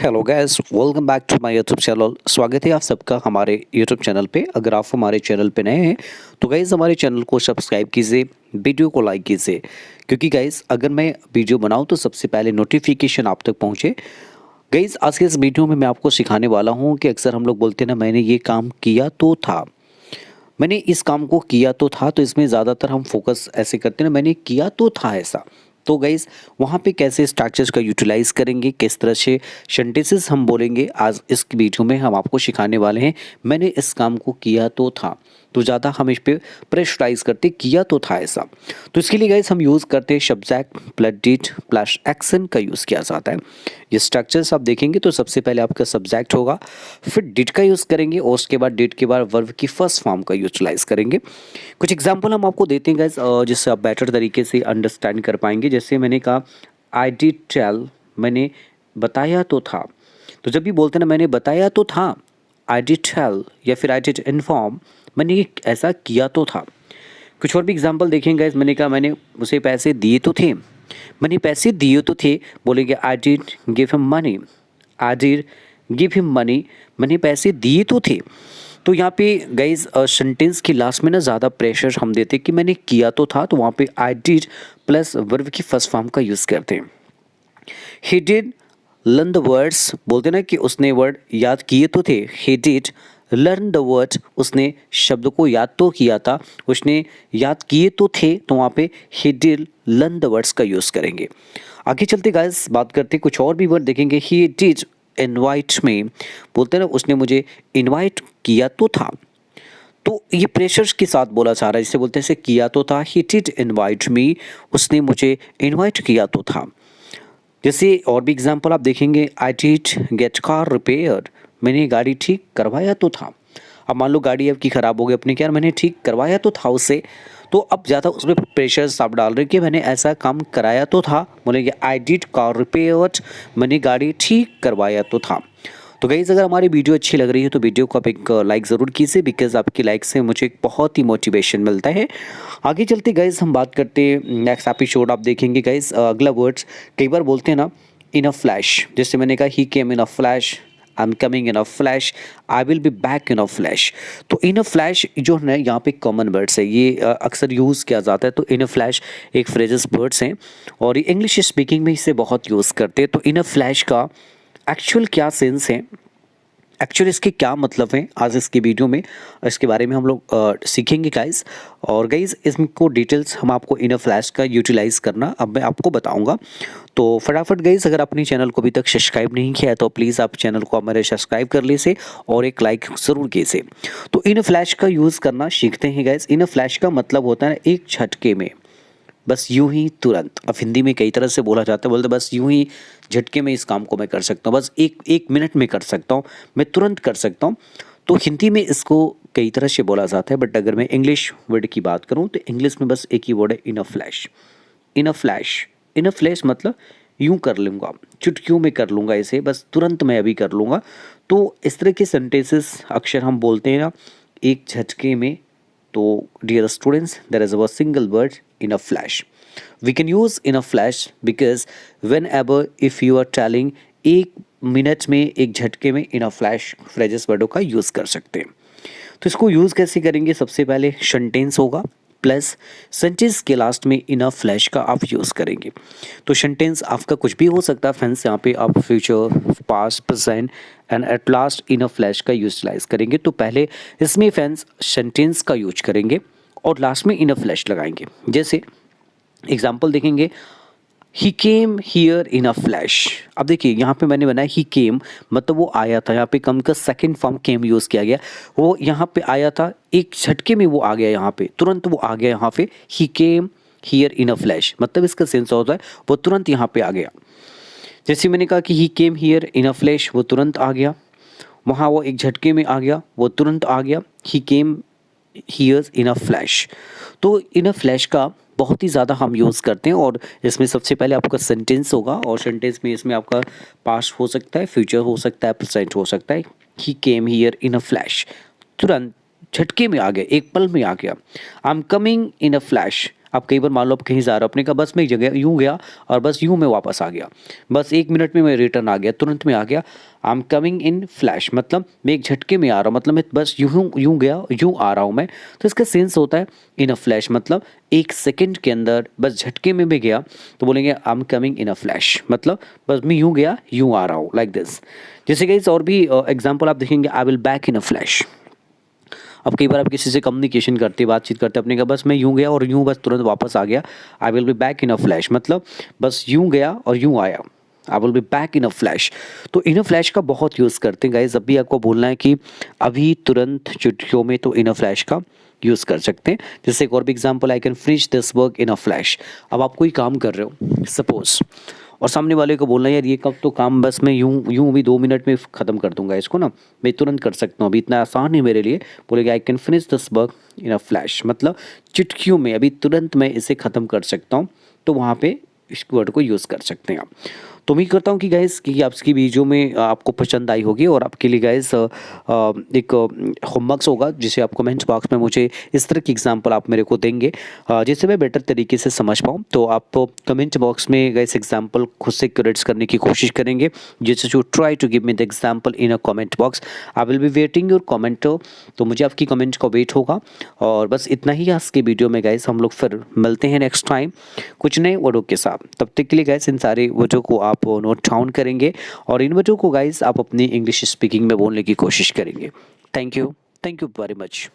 Hello guys, welcome back to my YouTube channel. स्वागत है आप सबका हमारे यूट्यूब चैनल पे। अगर आप हमारे चैनल पे नए हैं तो गाइस हमारे चैनल को सब्सक्राइब कीजिए, वीडियो को लाइक कीजिए, क्योंकि गाइस अगर मैं वीडियो बनाऊं तो सबसे पहले नोटिफिकेशन आप तक पहुंचे। गाइस आज के इस वीडियो में मैं आपको सिखाने वाला हूं कि अक्सर हम लोग बोलते हैं ना, मैंने ये काम किया तो था, मैंने इस काम को किया तो था। तो इसमें ज़्यादातर हम फोकस ऐसे करते हैं ना, मैंने किया तो था ऐसा। तो गाइज़ वहाँ पे कैसे स्ट्रक्चर्स का यूटिलाइज करेंगे, किस तरह से सेंटेंसेस हम बोलेंगे, आज इस वीडियो में हम आपको सिखाने वाले हैं। मैंने इस काम को किया तो था, तो ज़्यादा हम इस पे प्रेशराइज करते किया तो था ऐसा। तो इसके लिए गाइस हम यूज़ करते हैं subject plus did plus action का यूज़ किया जाता है। ये स्ट्रक्चर्स आप देखेंगे तो सबसे पहले आपका सब्जेक्ट होगा, फिर डिड का यूज़ करेंगे और उसके बाद डिड के बाद वर्ब की फर्स्ट फॉर्म का यूटिलाइज करेंगे। कुछ एग्जाम्पल हम आपको देते हैं गाइस, जिससे आप बेटर तरीके से अंडरस्टैंड कर पाएंगे। जैसे मैंने कहा आई डिड टेल, मैंने बताया तो था। तो जब भी बोलते हैं ना मैंने बताया तो था, आई डिड टेल या फिर आई डिड इन्फॉर्म, मैंने ये ऐसा किया तो था। कुछ और भी एग्जांपल देखेंगे गाइस। मैंने कहा मैंने उसे पैसे दिए तो थे, मैंने पैसे दिए तो थे। बोलेंगे I did give him money, I did give him money, मैंने पैसे दिए तो थे। तो यहाँ पे गाइस सेंटेंस की लास्ट में ना ज़्यादा प्रेशर हम देते कि मैंने किया तो था, तो वहाँ पे आई डिड प्लस वर्ब की फर्स्ट फॉर्म का यूज़ करते हैं। He did learn the words, बोलते ना कि उसने वर्ड याद किए तो थे। He did learn the word, उसने शब्द को याद तो किया था, उसने याद किए तो थे। तो वहाँ पे he did learn the words का यूज़ करेंगे। आगे चलते गाइस बात करते कुछ और भी वर्ड देखेंगे। ही डिड इनवाइट में, बोलते ना उसने मुझे इनवाइट किया तो था। तो ये प्रेशर्स के साथ बोला जा रहा है, जिसे बोलते हैं किया तो था। ही डिड इनवाइट मी, उसने मुझे इनवाइट किया तो था। जैसे और भी एग्जांपल आप देखेंगे, I did get car repair, मैंने गाड़ी ठीक करवाया तो था। अब मान लो गाड़ी आपकी ख़राब हो गई, अपने क्या यार मैंने ठीक करवाया तो था उससे। तो अब ज़्यादा उसमें प्रेशर्स आप डाल रहे हैं कि मैंने ऐसा काम कराया तो था। बोलेंगे आई डिड कार रिपेयर, मैंने गाड़ी ठीक करवाया तो था। तो गाइस अगर हमारी वीडियो अच्छी लग रही है तो वीडियो को आप एक लाइक ज़रूर कीजिए, बिकॉज आपकी लाइक से मुझे एक बहुत ही मोटिवेशन मिलता है। आगे चलते गाइस हम बात करते हैं नेक्स्ट एपिसोड। आप देखेंगे गाइस अगला वर्ड्स कई बार बोलते हैं ना इन अ फ्लैश। जैसे मैंने कहा he came in a flash, I am coming in a flash, I will be back in a flash. तो इन अ फ्लैश जो है यहाँ पे कॉमन वर्ड्स है, ये अक्सर यूज़ किया जाता है। तो इन अ फ्लैश एक फ्रेजेस वर्ड्स हैं और ये इंग्लिश स्पीकिंग में इसे बहुत यूज़ करते हैं। तो इन अ फ्लैश का एक्चुअल क्या सेंस है, एक्चुअली इसके क्या मतलब हैं, आज इसके वीडियो में इसके बारे में हम लोग सीखेंगे गाइस। और गाइस इसको डिटेल्स हम आपको इन अ फ्लैश का यूटिलाइज करना अब मैं आपको बताऊंगा। तो फटाफट गाइस अगर अपने चैनल को अभी तक सब्सक्राइब नहीं किया है तो प्लीज़ आप चैनल को हमारे सब्सक्राइब कर लीजिए और एक लाइक ज़रूर कीजिए। तो इन अ फ्लैश का यूज़ करना सीखते हैं गाइस। इन अ फ्लैश का मतलब होता है एक झटके में, बस यूं ही तुरंत। अब हिंदी में कई तरह से बोला जाता है, बोलते बस यूं ही झटके में इस काम को मैं कर सकता हूँ, बस एक एक मिनट में कर सकता हूँ, मैं तुरंत कर सकता हूँ। तो हिंदी में इसको कई तरह से बोला जाता है, बट अगर मैं इंग्लिश वर्ड की बात करूँ तो इंग्लिश में बस एक ही वर्ड है, in a flash. In a flash, in a flash मतलब यूं कर लूँगा, चुटकियों में कर लूँगा इसे, बस तुरंत मैं अभी कर लूँगा। तो इस तरह के सेंटेंसेस अक्सर हम बोलते हैं ना एक झटके में। तो dear students, there is a single word in a flash. We can use in a flash because whenever if you are telling एक मिनट में एक झटके में इन अ फ्लैश फ्रेजेस वर्डों का यूज़ कर सकते हैं। तो इसको यूज़ कैसे करेंगे, सबसे पहले सेंटेंस होगा प्लस सेंटेंस के लास्ट में इन अ फ्लैश का आप यूज़ करेंगे। तो सेंटेंस आपका कुछ भी हो सकता है फ्रेंड्स, यहाँ पे आप future past present and at last in a flash का यूटिलाइज करेंगे। तो पहले इसमें फ्रेंड्स सेंटेंस का यूज करेंगे और लास्ट में इन अ फ्लैश लगाएंगे। जैसे एग्जाम्पल देखेंगे, ही came here in a flash. अब देखिए यहाँ पे मैंने बनाया ही केम, मतलब वो आया था। यहाँ पे कम का सेकंड फॉर्म केम यूज़ किया गया, वो यहाँ पे आया था, एक झटके में वो आ गया, यहाँ पे तुरंत वो आ गया। यहाँ पे ही came here in a flash मतलब इसका सेंस होता है वो तुरंत यहाँ पे आ गया। जैसे मैंने कहा कि ही came here in a flash, वो तुरंत आ गया। वहाँ वो एक झटके में आ गया, वो तुरंत आ गया। He came here in a flash. तो इन अ फ्लैश का बहुत ही ज़्यादा हम यूज़ करते हैं और इसमें सबसे पहले आपका सेंटेंस होगा और सेंटेंस में इसमें आपका पास्ट हो सकता है, फ्यूचर हो सकता है, प्रेजेंट हो सकता है। ही came here in a flash, तुरंत झटके में आ गया, एक पल में आ गया। आई am coming in a flash, आप कई बार मान लो आप कहीं जा रहे हो, आपने कहा बस मैं एक जगह यूँ गया और बस यूँ मैं वापस आ गया, बस 1 मिनट में मैं रिटर्न आ गया, तुरंत में आ गया। आई एम कमिंग इन फ्लैश मतलब मैं एक झटके में आ रहा हूँ, मतलब मैं बस यूँ गया, यूँ आ रहा हूँ मैं। तो इसका सेंस होता है इन अ फ्लैश, मतलब 1 सेकंड के अंदर बस झटके में भी गया तो बोलेंगे आई am coming in a flash, मतलब बस मैं यूँ गया यूँ आ रहा हूँ, लाइक दिस। जैसे गाइस और भी एग्जांपल आप देखेंगे, I will back in a flash. अब कई बार आप किसी से कम्युनिकेशन करते बातचीत करते अपने कहा बस मैं यूँ गया और यूँ बस तुरंत वापस आ गया, आई will be back in a flash, मतलब बस यूँ गया और यूँ आया, आई will be back in a flash. तो इन अ फ्लैश का बहुत यूज़ करते हैं गाइज। जब भी आपको बोलना है कि अभी तुरंत चुटकियों में, तो इन अ फ्लैश का यूज़ कर सकते हैं। जैसे एक और भी example, I can finish this work in a flash. अब आप कोई काम कर रहे हो सपोज, और सामने वाले को बोलना यार ये कब तो काम बस मैं यूँ यूँ भी 2 मिनट में ख़त्म कर दूंगा इसको ना, मैं तुरंत कर सकता हूँ, अभी इतना आसान है मेरे लिए। बोलेगा I can finish this work in a flash, मतलब चुटकियों में, अभी तुरंत मैं इसे ख़त्म कर सकता हूँ। तो वहाँ पे इस वर्ड को यूज़ कर सकते हैं आप। तो उम्मीद करता हूँ कि गाइस कि आपकी वीडियो में आपको पसंद आई होगी, और आपके लिए गाइस एक होमवर्क होगा जिसे आप कमेंट बॉक्स में मुझे इस तरह की एग्जांपल आप मेरे को देंगे जिससे मैं बेटर तरीके से समझ पाऊँ। तो आप कमेंट बॉक्स में गाइस एग्जांपल खुद से क्रिएट करने की कोशिश करेंगे, जैसे जो try to give me the example in a comment box. I will be waiting your comment. तो मुझे आपकी कमेंट का वेट होगा। और बस इतना ही आज के वीडियो में गाइस, हम लोग फिर मिलते हैं नेक्स्ट टाइम कुछ नए वर्डों के साथ। तब तक के लिए गाइस इन सारे वर्डों को आप नोट डाउन करेंगे और इन वर्डों को गाइस आप अपनी इंग्लिश स्पीकिंग में बोलने की कोशिश करेंगे। Thank you very much.